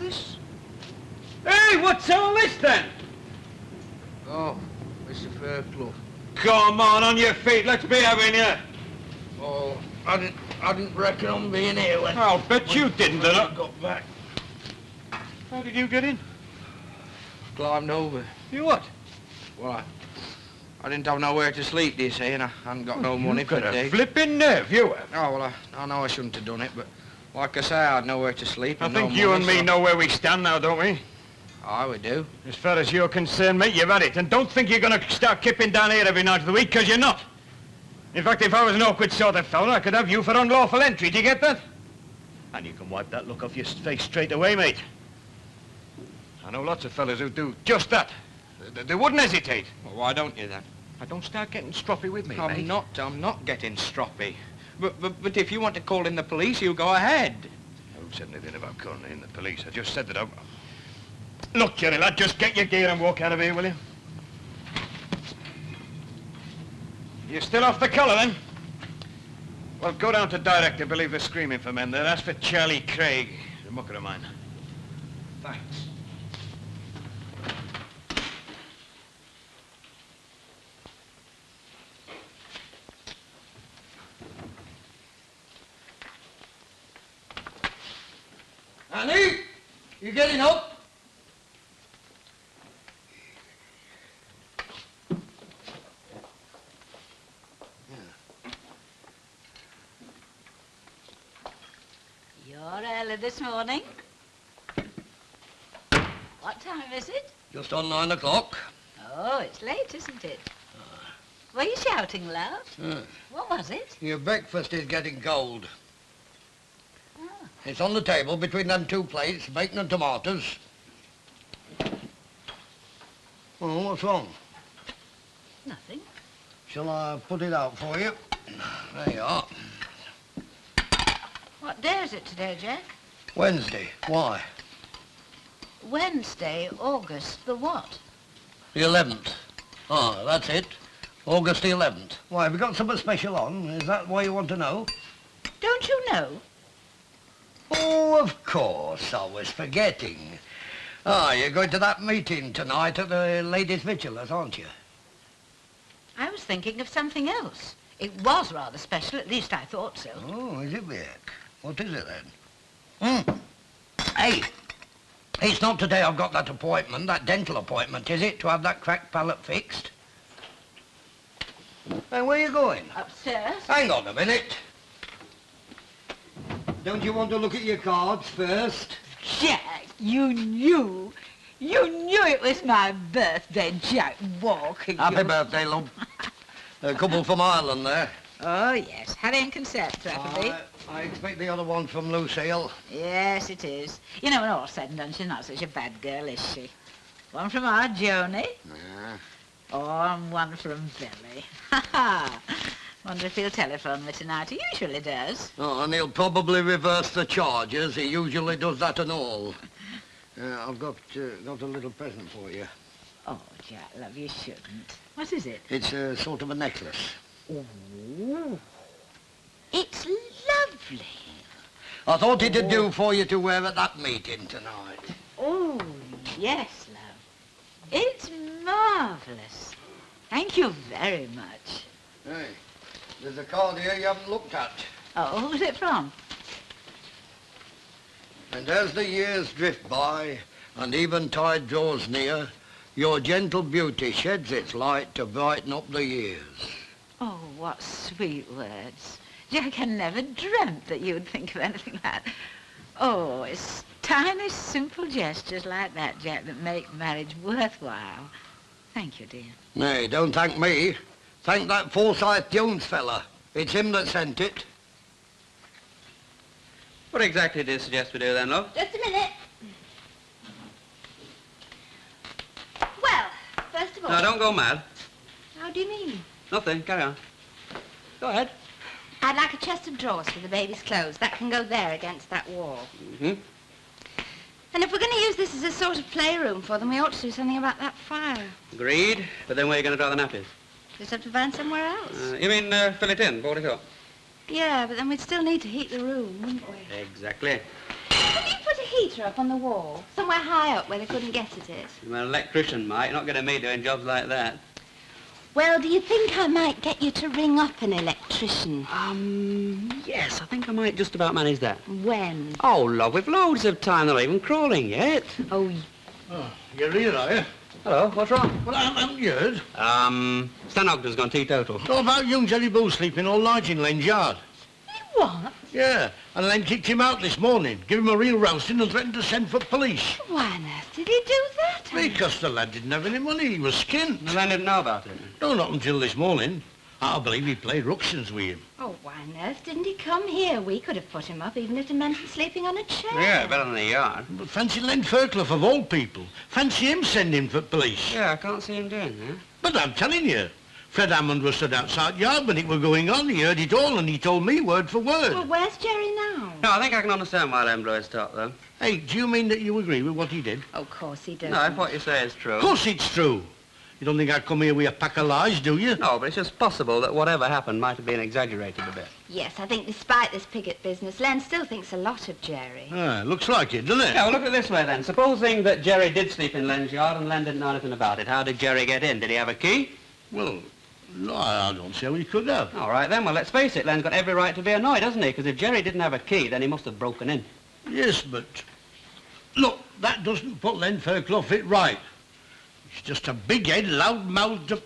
this? Hey, what's all this then? Oh, Mr. Fairclough. Come on your feet. Let's be having you. Oh, I didn't reckon on being here when... I'll bet you didn't, did I? Got back. How did you get in? Climbed over. You what? Well, I didn't have nowhere to sleep, do you see, and I hadn't got no money for You've got tea. a flipping nerve, you have. Oh, well, I know I shouldn't have done it, but like I say, I had nowhere to sleep. I And think no you money, and me so... know where we stand now, don't we? Aye, we do. As far as you're concerned, mate, you've had it. And don't think you're going to start kipping down here every night of the week, because you're not. In fact, if I was an awkward sort of fellow, I could have you for unlawful entry. Do you get that? And you can wipe that look off your face straight away, mate. I know lots of fellas who do just that. They wouldn't hesitate. Well, why don't you, then? Now, don't start getting stroppy with me, mate. I'm not getting stroppy. But if you want to call in the police, you go ahead. Who said anything about calling in the police? I just said that I... Look, Jerry, lad, just get your gear and walk out of here, will you? You're still off the collar, then? Well, go down to director, believe they're screaming for men there. Ask for Charlie Craig, the mucker of mine. Thanks. Annie, you getting up? You're early this morning. What time is it? Just on 9 o'clock. Oh, it's late, isn't it? Were you shouting loud? What was it? Your breakfast is getting cold. Oh. It's on the table between them two plates, bacon and tomatoes. Oh, what's wrong? Nothing. Shall I put it out for you? There you are. What day is it today, Jack? Wednesday. Why? Wednesday, August the what? The 11th. Ah, that's it. August the 11th. Why, have you got something special on? Is that why you want to know? Don't you know? Oh, of course. I was forgetting. Ah, you're going to that meeting tonight at the Ladies' Victualers, aren't you? I was thinking of something else. It was rather special, at least I thought so. Oh, is it, Vic? What is it, then? Hey, it's not today I've got that appointment, that dental appointment, is it, to have that cracked palate fixed? Hey, where are you going? Upstairs? Hang on a minute. Don't you want to look at your cards first? Jack, you knew it was my birthday, Jack Walker. Happy birthday, love. A couple from Ireland there. Oh, yes. Harry and Consett, preferably. I expect the other one from Lucille. Yes, it is. You know, when all's said and done, she's not such a bad girl, is she? One from our Joni. Yeah. Oh, and one from Billy. Ha ha. Wonder if he'll telephone me tonight. He usually does. Oh, and he'll probably reverse the charges. He usually does that and all. I've got a little present for you. Oh, Jack, love, you shouldn't. What is it? It's a sort of a necklace. Oh, it's lovely. I thought it'd do for you to wear at that meeting tonight. Oh, yes, love. It's marvellous. Thank you very much. Hey, there's a card here you haven't looked at. Oh, who's it from? And as the years drift by and eventide draws near, your gentle beauty sheds its light to brighten up the years. Oh, what sweet words. Jack, I never dreamt that you'd think of anything like that. Oh, it's tiny, simple gestures like that, Jack, that make marriage worthwhile. Thank you, dear. Nay, don't thank me. Thank that Forsyth Jones fella. It's him that sent it. What exactly do you suggest we do then, love? Just a minute. Well, first of all... No, don't go mad. How do you mean? Nothing. Carry on. Go ahead. I'd like a chest of drawers for the baby's clothes. That can go there against that wall. Mm-hmm. And if we're going to use this as a sort of playroom for them, we ought to do something about that fire. Agreed. But then where are you going to draw the nappies? Just have to find somewhere else. You mean fill it in, board it up? Yeah, but then we'd still need to heat the room, wouldn't we? Exactly. Could you put a heater up on the wall? Somewhere high up where they couldn't get at it? You're an electrician, Mike. You're not getting me doing jobs like that. Well, do you think I might get you to ring up an electrician? Yes, I think I might just about manage that. When? Oh, love, we've loads of time. They're not even crawling yet. Oh, Oh, you're here, are you? Hello, what's wrong? Well, I haven't heard. Stan Ogden's gone teetotal. What about young Jerry Boo sleeping all night in Len's yard? what? Yeah, and Len kicked him out this morning, gave him a real rousting and threatened to send for police. Why on earth did he do that? Because the lad didn't have any money, he was skint. The Len didn't know about it. No, not until this morning. I believe he played ructions with him. Oh, why on earth didn't he come here? We could have put him up, even if it meant sleeping on a chair. Yeah, better than the yard. But fancy Len Fairclough of all people. Fancy him sending for police. Yeah, I can't see him doing that. But I'm telling you, Fred Hammond was stood outside yard when it were going on. He heard it all and he told me word for word. Well, where's Jerry now? No, I think I can understand why Len blew his top, though. Hey, do you mean that you agree with what he did? Of course he does. No, if what you say is true. Of course it's true. You don't think I'd come here with a pack of lies, do you? No, but it's just possible that whatever happened might have been exaggerated a bit. Yes, I think despite this picket business, Len still thinks a lot of Jerry. Looks like it, doesn't it? Yeah, well, look at it this way, then. Supposing that Jerry did sleep in Len's yard and Len didn't know anything about it. How did Jerry get in? Did he have a key? Well, no, I don't see how he could have. All right, then. Well, let's face it. Len's got every right to be annoyed, hasn't he? Because if Jerry didn't have a key, then he must have broken in. Yes, but... Look, that doesn't put Len Fairclough it right. He's just a big-head, loud-mouthed...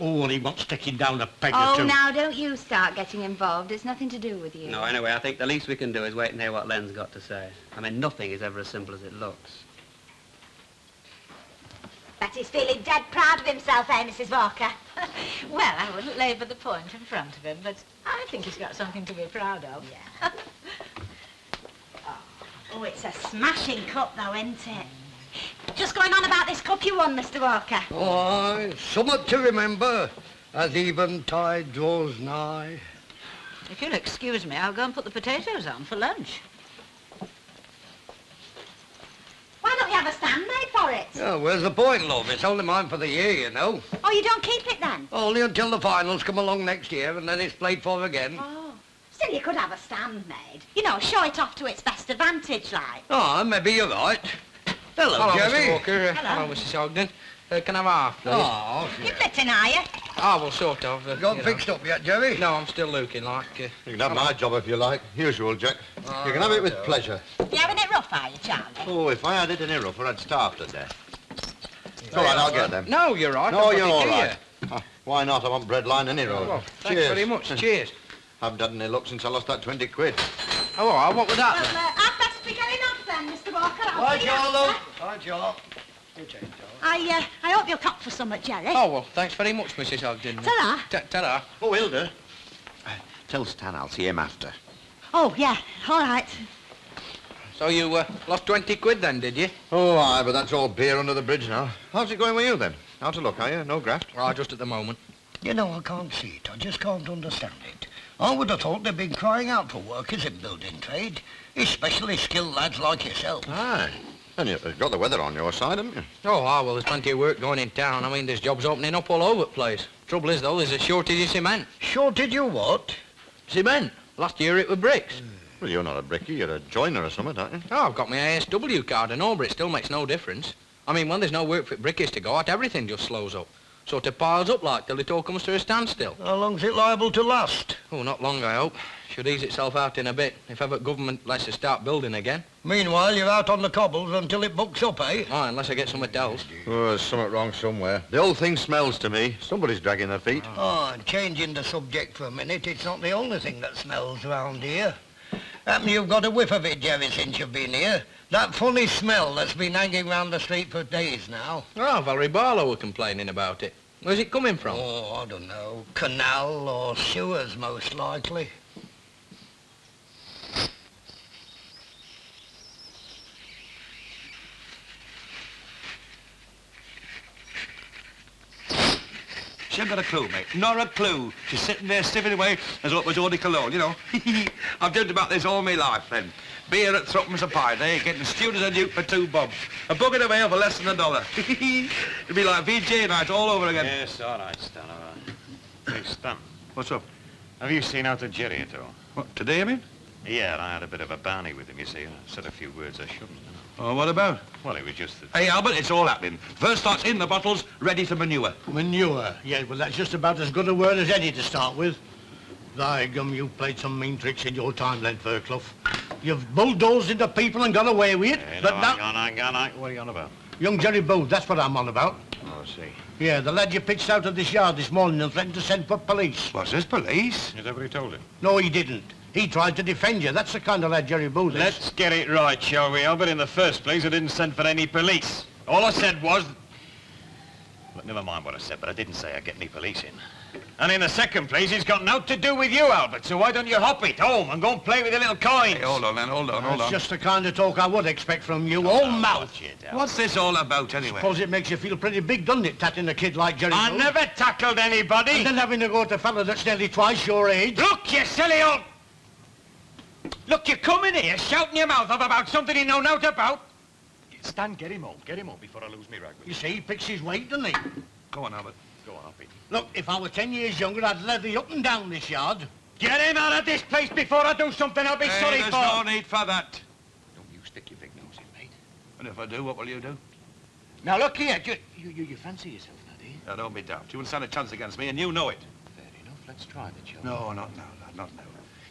Oh, and he wants taking down a peg or Oh, two. now, don't you start getting involved. It's nothing to do with you. No, anyway, I think the least we can do is wait and hear what Len's got to say. I mean, nothing is ever as simple as it looks. Bet he's feeling dead proud of himself, eh, Mrs. Walker? Well, I wouldn't labour the point in front of him, but I think he's got something to be proud of. Yeah. Oh, it's a smashing cup, though, isn't it? Just going on about this cup you won, Mr. Walker. Aye, somewhat to remember as eventide draws nigh. If you'll excuse me, I'll go and put the potatoes on for lunch. Why don't you have a stand made for it? Yeah, where's the point, love? It's only mine for the year, you know. Oh, you don't keep it then? Only until the finals come along next year and then it's played for again. Oh. Still, you could have a stand made. You know, show it off to its best advantage, like. Oh, maybe you're right. Hello, Jerry. Mr. Walker. Hello. Hello, Mrs. Ogden. Can I have half, please? Oh, You're flitting, are you? Oh, well, sort of. got you know. fixed up yet, Jerry? No, I'm still looking like... You can have my job if you like. Usual, Jack. You can have it with pleasure. You having it rough, are you, Charlie? Oh, if I had it any rougher, I'd starve to death. It's all right, I'll get them. No, you're right. No, I've you're got all it right. here. Oh, why not? I want bread line any road. Well, thanks very much. Cheers. Haven't had any luck since I lost that 20 quid. Oh, all right. What was that, Well, then? I'd best be getting off then, Mr. Walker. I'll Right, see you Joe, after. love. Right, Joe. I hope you'll cop for some at Jerry. Oh, well, thanks very much, Mrs. Ogden. Ta-ra. Ta-ra. Oh, Hilda. Tell Stan I'll see him after. Oh, yeah, all right. So you lost 20 quid then, did you? Oh, aye, but that's all beer under the bridge now. How's it going with you, then? Out to look, are you? No graft? Oh, just at the moment. You know, I can't see it. I just can't understand it. I would have thought they've been crying out for workers in building trade, especially skilled lads like yourself. Aye. And you've got the weather on your side, haven't you? Oh, well, there's plenty of work going in town. I mean, there's jobs opening up all over the place. Trouble is, though, there's a shortage of cement. Shortage of what? Cement. Last year it was bricks. Well, you're not a brickie, you're a joiner or something, aren't you? Oh, I've got my ASW card and all, but it still makes no difference. I mean, when there's no work for brickies to go out, everything just slows up. Sort of piles up like till it all comes to a standstill. How long's it liable to last? Oh, not long, I hope. Should ease itself out in a bit, if ever government lets us start building again. Meanwhile, you're out on the cobbles until it books up, eh? Oh, unless I get something else. Oh, there's something wrong somewhere. The whole thing smells to me. Somebody's dragging their feet. Oh, and changing the subject for a minute, it's not the only thing that smells round here. Happen you've got a whiff of it, Jerry, since you've been here. That funny smell that's been hanging round the street for days now. Oh, Valerie Barlow were complaining about it. Where's it coming from? Oh, I don't know. Canal or sewers, most likely. She ain't got a clue, mate. Not a clue. She's sitting there sniffing away as though it was eau de cologne, you know. I've dreamed about this all my life, then. Beer at threepence a pint, eh? Getting stewed as a duke for 2 bob. A bucket of ale for less than $1. It'd be like VJ night all over again. Yes, all right, Stan, all right. Hey, Stan, What's up? have you seen out to Jerry at all? What, today, I mean? Yeah, I had a bit of a barney with him, you see. I said a few words I shouldn't. Oh, what about? Well, it was just that... Hey, Albert, it's all happening. First lot's in the bottles, ready to manure. Manure? Yeah, well, that's just about as good a word as any to start with. Thy gum, you've played some mean tricks in your time, Len Fairclough. You've bulldozed into people and got away with it, Hey, but no, now... hang on. What are you on about? Young Jerry Booth, that's what I'm on about. Oh, I see. Yeah, the lad you pitched out of this yard this morning and threatened to send for police. What's this, police? Is that what he told him? No, he didn't. He tried to defend you. That's the kind of lad Jerry Booth is. Let's get it right, shall we, Albert? In the first place, I didn't send for any police. All I said was... But never mind what I said, but I didn't say I'd get any police in. And in the second place, it's got naught to do with you, Albert, so why don't you hop it home and go and play with your little coins? Hey, hold on, then, hold on. That's just the kind of talk I would expect from you. All mouth. What's this all about, anyway? Suppose it makes you feel pretty big, doesn't it, tatting a kid like Jerry I Booth? never tackled anybody. And then having to go to a fella that's nearly twice your age. Look, you silly old... Look, you come in here shouting your mouth off about something you know naught about. Stan, get him home before I lose me rag. You see, he picks his weight, doesn't he? Go on, Albert. Go on, Pete. Look, if I were 10 years younger, I'd leather you up and down this yard. Get him out of this place before I do something I'll be sorry There's for. no need for that. Don't you stick your big nose in, mate. And if I do, what will you do? Now, look here. You fancy yourself now, do you? Now, don't be daft. You wouldn't stand a chance against me, and you know it. Fair enough. Let's try the job. No, not now, lad, not now.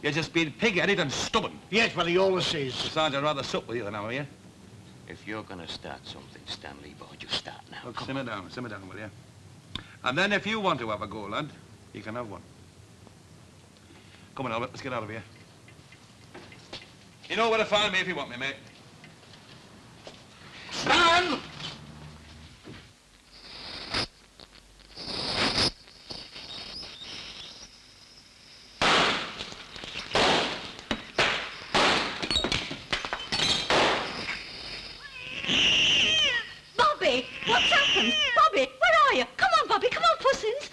You're just being pig-headed and stubborn. Yes, well, he always is. Besides, I'd rather sup with you than I, will you? If you're going to start something, Stanley Boy, you start now. Look, simmer down, will you? And then if you want to have a go, lad, you can have one. Come on, Albert, let's get out of here. You know where to find me if you want me, mate. Stan! Bobby, what's happened? Bobby, where are you? Come on, Bobby, come on, pussins.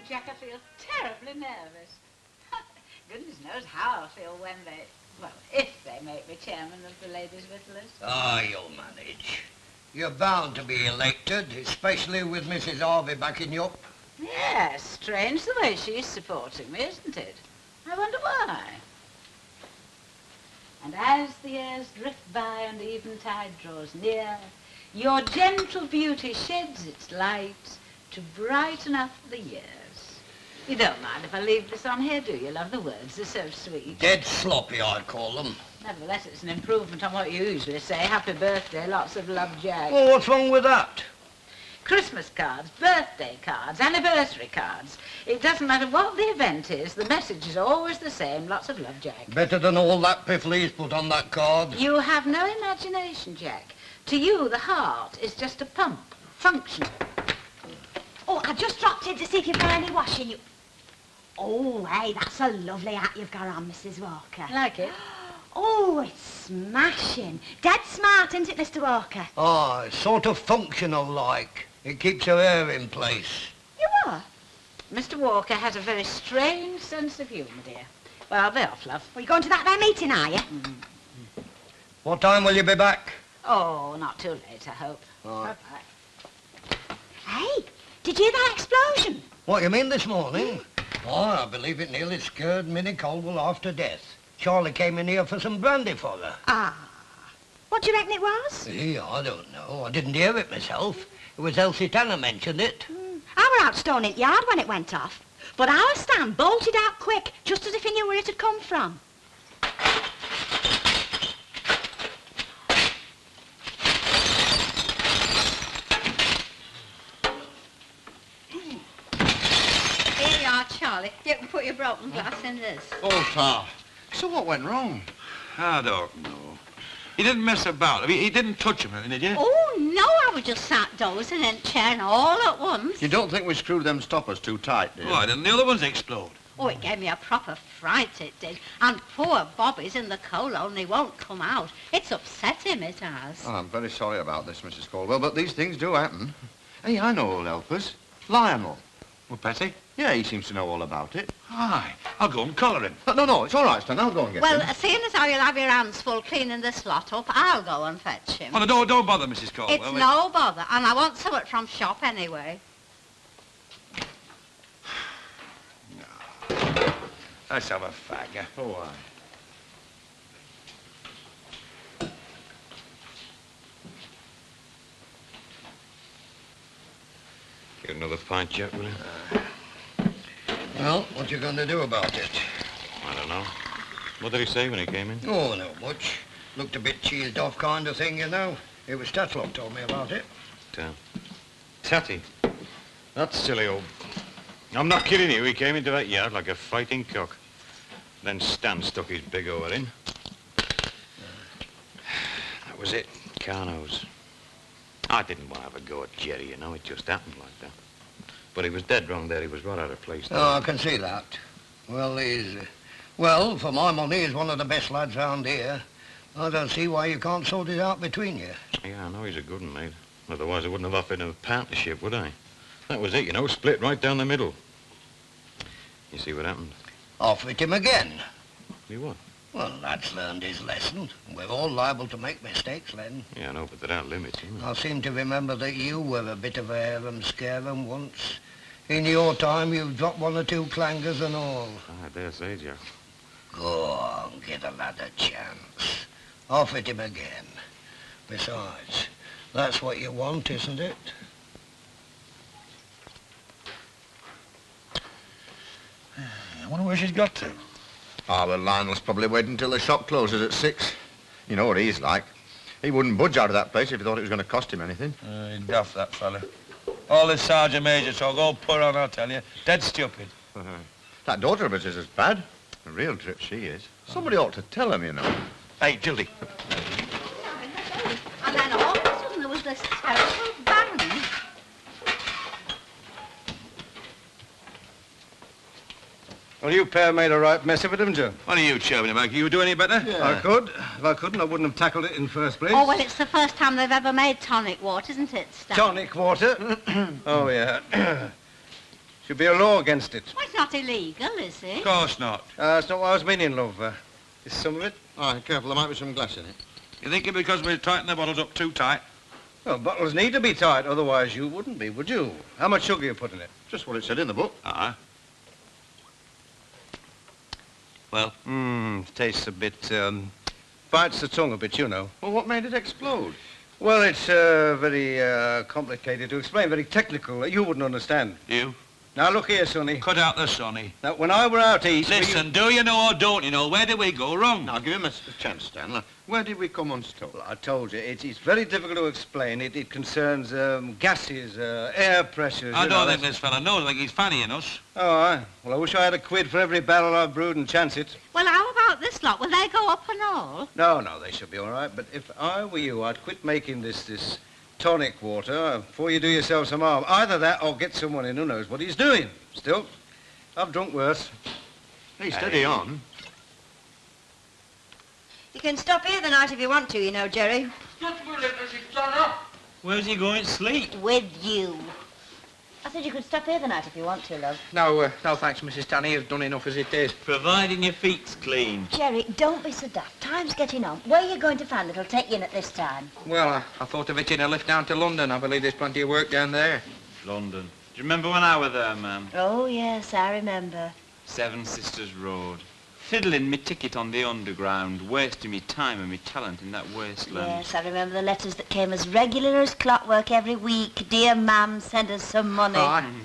Jack, I feel terribly nervous. Goodness knows how I'll feel when they, well, if they make me chairman of the Ladies' Victuallers. Ah, you'll manage. You're bound to be elected, especially with Mrs. Harvey backing you up. Yes, strange the way she's supporting me, isn't it? I wonder why. And as the years drift by and eventide draws near, your gentle beauty sheds its light to brighten up the years. You don't mind if I leave this on here, do you, love? The words are so sweet. Dead sloppy, I'd call them. Nevertheless, it's an improvement on what you usually say. Happy birthday, lots of love, Jack. Well, what's wrong with that? Christmas cards, birthday cards, anniversary cards. It doesn't matter what the event is, the message is always the same. Lots of love, Jack. Better than all that piffle put on that card. You have no imagination, Jack. To you, the heart is just a pump, functional. Oh, I just dropped in to see if you've got any washing. Oh, hey, that's a lovely hat you've got on, Mrs. Walker. Like it? Oh, it's smashing. Dead smart, isn't it, Mr. Walker? Oh, it's sort of functional like. It keeps your hair in place. You are? Mr. Walker has a very strange sense of humour, dear. Well, I'll be off, love. Well, you going to that there meeting, are you? What time will you be back? Oh, not too late, I hope. All right. Bye-bye. Hey, did you hear that explosion? What, you mean this morning? Oh, I believe it nearly scared Minnie Caldwell half to death. Charlie came in here for some brandy for her. Ah. What do you reckon it was? Yeah, I don't know. I didn't hear it myself. It was Elsie Tanner mentioned it. I were out stone in the yard when it went off. But our Stan bolted out quick, just as if he knew where it had come from. Here you are, Charlie. You can put your broken glass in this. Oh, Pa. So what went wrong? I don't know. He didn't mess about. I mean, he didn't touch him, did you? Oh, no, I was just sat dozing in a chair and all at once. You don't think we screwed them stoppers too tight, do you? Why didn't the other ones explode? Oh, it gave me a proper fright, it did. And poor Bobby's in the coal hole and he won't come out. It's upset him, it has. Oh, I'm very sorry about this, Mrs. Caldwell, but these things do happen. Hey, I know who'll help us. Lionel. Well, Petty? Yeah, he seems to know all about it. Aye. I'll go and collar him. No, it's all right, Stan. I'll go and get him. Well, seeing as how you'll have your hands full cleaning this lot up, I'll go and fetch him. Well, don't bother, Mrs. Caldwell. It's no bother, and I want something from shop anyway. Let's have a fag. Oh, aye. Get another pint, Jack, will you? Well, what you going to do about it? I don't know. What did he say when he came in? Oh, not much. Looked a bit cheesed off kind of thing, you know. It was Tatlock told me about it. Tatty. That silly old... I'm not kidding you. He came into that yard like a fighting cock. Then Stan stuck his big oar in. That was it. Carnos. I didn't want to have a go at Jerry, you know. It just happened like that. But he was dead wrong there. He was right out of place there. Oh, I can see that. Well, well, for my money, he's one of the best lads round here. I don't see why you can't sort it out between you. Yeah, I know he's a good one, mate. Otherwise, I wouldn't have offered him a partnership, would I? That was it, you know, split right down the middle. You see what happened? Offered him again. You what? Well, lad's learned his lesson. We're all liable to make mistakes, Len. Yeah, I know, but there are limits, isn't there? I seem to remember that you were a bit of a harum-scarum once. In your time, you've dropped one or two clangers and all. I dare say, Jack. Go on, give a lad a chance. Offered him again. Besides, that's what you want, isn't it? I wonder where she's got to. Ah, well, Lionel's probably waiting until the shop closes at 6. You know what he's like. He wouldn't budge out of that place if he thought it was going to cost him anything. He's daft, that fella. All this Sergeant Major talk, all put on, I tell you. Dead stupid. That daughter of his is as bad. A real trip she is. Somebody ought to tell him, you know. Hey, Gildy. And then all of a sudden there was this terrible bang. Well, you pair made a right mess of it, haven't you? What are you chirping about? Can you do any better? Yeah. I could. If I couldn't, I wouldn't have tackled it in the first place. Oh, well, it's the first time they've ever made tonic water, isn't it, Stan? Tonic water? Oh, yeah. Should be a law against it. Well, it's not illegal, is it? Of course not. That's not what I was meaning, love. Is some of it? All right, careful. There might be some glass in it. You think it because we tightened the bottles up too tight? Well, bottles need to be tight, otherwise you wouldn't be, would you? How much sugar you put in it? Just what it said in the book. Aye. Well? Tastes a bit, bites the tongue a bit, you know. Well, what made it explode? Well, it's very complicated to explain, very technical. You wouldn't understand. You? Now, look here, Sonny. Cut out the Sonny. Now, when I were out east... Listen, do you know or don't you know, where did we go wrong? Now, give him a chance, Stan. Where did we come unstuck? Well, I told you, it's very difficult to explain. It concerns gases, air pressures... I don't think this fella knows. I think he's fannying us. Oh, aye. Well, I wish I had a quid for every barrel I've brewed and chance it. Well, how about this lot? Will they go up and all? No, they should be all right. But if I were you, I'd quit making this tonic water before you do yourself some harm. Either that or get someone in who knows what he's doing. Still, I've drunk worse. Hey, steady on. You can stop here the night if you want to, you know, Jerry. Where's he going to sleep? With you. I said you could stop here the night if you want to, love. No, thanks, Mrs. Tanny. You've done enough as it is. Providing your feet's clean. Jerry, don't be so daft. Time's getting on. Where are you going to find that'll take you in at this time? Well, I thought of it in a lift down to London. I believe there's plenty of work down there. London. Do you remember when I was there, ma'am? Oh, yes, I remember. Seven Sisters Road. Fiddling me ticket on the underground, wasting me time and me talent in that wasteland. Yes, I remember the letters that came as regular as clockwork every week. Dear Ma'am, send us some money.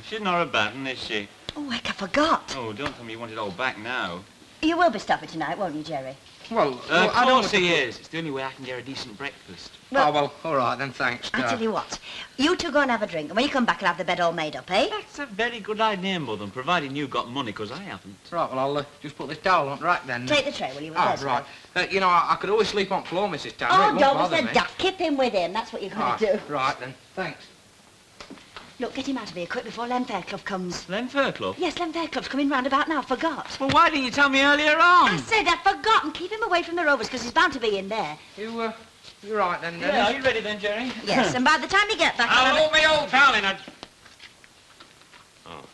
She's not a bad one, is she? Oh, heck, I forgot. Oh, don't tell me you want it all back now. You will be stopping tonight, won't you, Jerry? Well, of I don't... course he is. It's the only way I can get a decent breakfast. Well, all right then, thanks. I'll tell you what. You two go and have a drink, and when you come back, I'll have the bed all made up, eh? That's a very good idea, Mother, providing you've got money, because I haven't. Right, well, I'll just put this towel on the rack then. Take the tray, will you? Right. You know, I could always sleep on floor, Mrs. Tanner. Oh, don't be so daft. Keep him with him. That's what you're going to do. Right then, thanks. Look, get him out of here quick before Len Fairclough comes. Len Fairclough? Yes, Len Fairclough's coming round about now. Forgot. Well, why didn't you tell me earlier on? I said I'd forgotten. Keep him away from the Rovers, because he's bound to be in there. You're right then, Yeah, are you ready then, Jerry? Yes, and by the time you get back... I'll hold me old darling. Oh.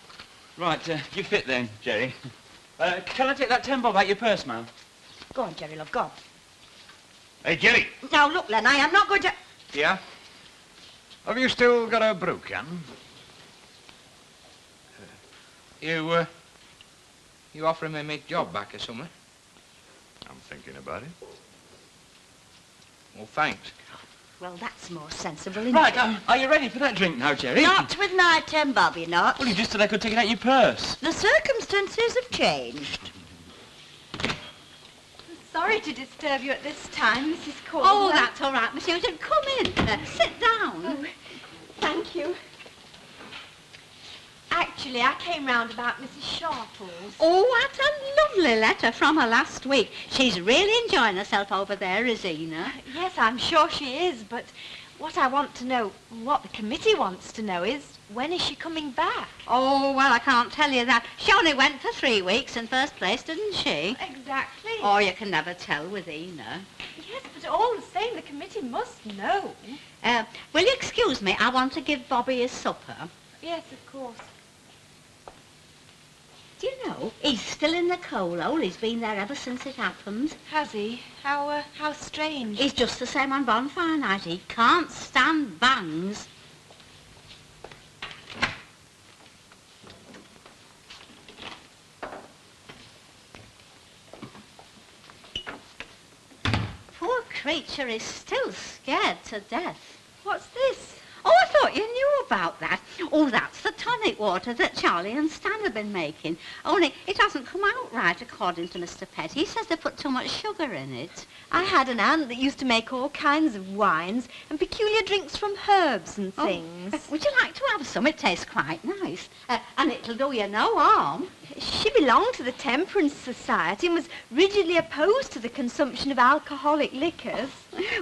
Right, you fit then, Jerry. Can I take that 10 bob out your purse, ma'am? Go on, Jerry, love, go on. Hey, Jerry. Now, look, Len, I am not going to... Yeah? Have you still got a brew can? You offering me my job back or something? I'm thinking about it. Well, thanks. Well, that's more sensible, isn't Right, it? are you ready for that drink now, Jerry? Not with my 10 bob, you're not. Well, you just said I could take it out your purse. The circumstances have changed. Sorry to disturb you at this time, Mrs. Caldwell. Oh, that's all right, Miss Newton. Come in. Sit down. Oh, thank you. Actually, I came round about Mrs. Sharple's. Oh, that's a lovely letter from her last week. She's really enjoying herself over there, Rosina. Yes, I'm sure she is, but what I want to know, what the committee wants to know is, when is she coming back? Oh, well, I can't tell you that. She only went for 3 weeks in first place, didn't she? Exactly. Oh, you can never tell with Ina. Yes, but all the same, the committee must know. Will you excuse me? I want to give Bobby his supper. Yes, of course. Do you know, he's still in the coal hole. He's been there ever since it happened. Has he? How strange. He's just the same on bonfire night. He can't stand bangs. Poor creature is still scared to death. What's this? Oh, I thought you knew about that. Oh, that's the tonic water that Charlie and Stan have been making. Only it hasn't come out right, according to Mr. Pett. He says they put too much sugar in it. I had an aunt that used to make all kinds of wines and peculiar drinks from herbs and things. Would you like to have some? It tastes quite nice. And it'll do you no harm. She belonged to the Temperance Society and was rigidly opposed to the consumption of alcoholic liquors.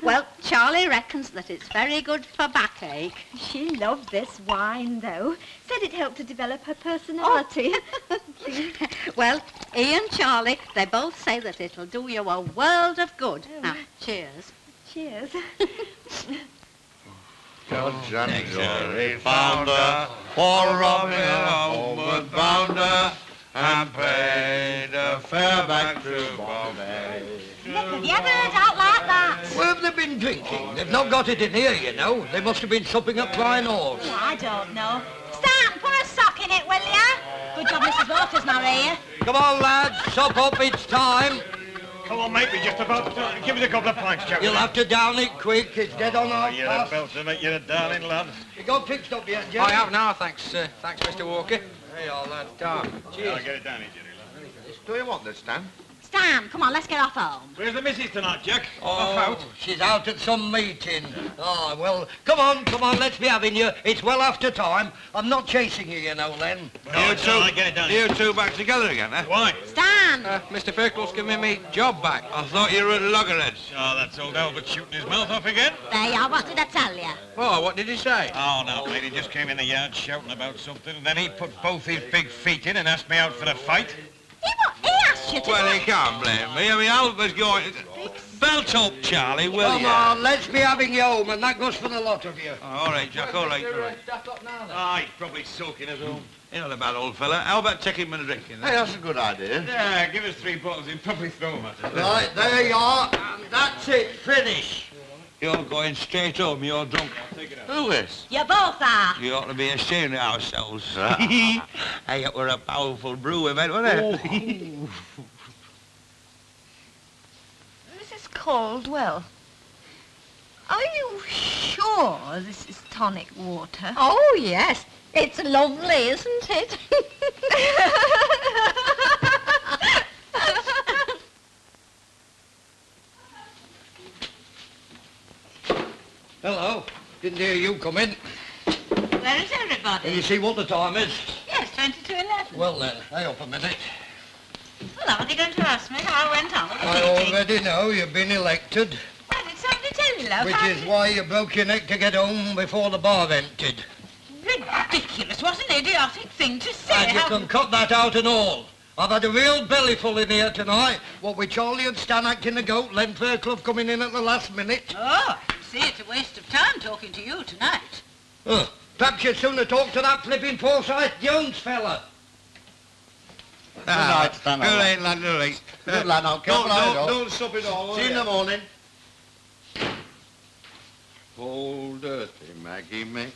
Well, Charlie reckons that it's very good for backache. She loved this wine, though. Said it helped to develop her personality. Oh. Well, he and Charlie, they both say that it'll do you a world of good. Now, cheers. Cheers. Judge and jury found her for robbing a homeward bounder and paid a fare back to Bombay. Nick, have you ever heard out like that? Where have they been drinking? They've not got it in here, you know. They must have been supping at Pine Horse. Oh, I don't know. Stan, put a sock in it, will ya? Good job Mrs. Walker's not here. Come on, lads, sup up, it's time. Come on, mate, we're just about to... Give us a couple of pints, Jerry. You'll have to down it quick, it's dead on our You're a belter, mate, you're a darling lad. You got fixed up yet, Jerry? I have now, thanks, thanks, Mr. Walker. Hey, all lad. Cheers. I'll get it down here, Jerry, lad. Do you want this, Stan? Stan, come on, let's get off home. Where's the missus tonight, Jack? Oh, Off out? she's out at some meeting. Oh, well, come on, let's be having you. It's well after time. I'm not chasing you, you know, Len. You two, get it down you two back together again, eh? Why? Stan! Mr. Fairclough's giving me job back. I thought you were at loggerheads. Oh, that's old Albert shooting his mouth off again. There you are, what did I tell you? Oh, what did he say? Oh, no, mate, he just came in the yard shouting about something, and then he put both his big feet in and asked me out for a fight. He asked you to... Well, he can't blame me. I mean, Albert's going... Belt up, Charlie, will Come you? on, let's be having you home, and that goes for the lot of you. Oh, all right, Jack, all right, all right. Ah, he's probably soaking us home. You're not a bad old fella. Albert, take him and a drink, you know. Hey, that's a good idea. Yeah, give us 3 bottles, he'll probably throw them at us. Right, there you are, and that's it, finish. You're going straight home, you're drunk. Who is? You both are. You ought to be ashamed of ourselves. Hey, it were a powerful brew event, wasn't it? Mrs. Caldwell, are you sure this is tonic water? Oh, yes. It's lovely, isn't it? Hello, didn't hear you come in. Where is everybody? Can you see what the time is? Yes, 20 to 11. Well then, hang up a minute. Well, aren't you going to ask me how it went on with the I meeting? already know you've been elected, Why did somebody tell you, love? which is why you broke your neck to get home before the bar emptied. Ridiculous. what an idiotic thing to say. And you can cut that out and all. I've had a real bellyful in here tonight. What with Charlie and Stan acting the goat, Lenfair Club coming in at the last minute. Oh, I can see it's a waste of time talking to you tonight. Perhaps you'd sooner talk to that flipping Forsyth Jones fella. Good night, Stan. Good night, lad, good night. Good lad, now, Don't stop it all. See you in the morning. Old dirty Maggie makes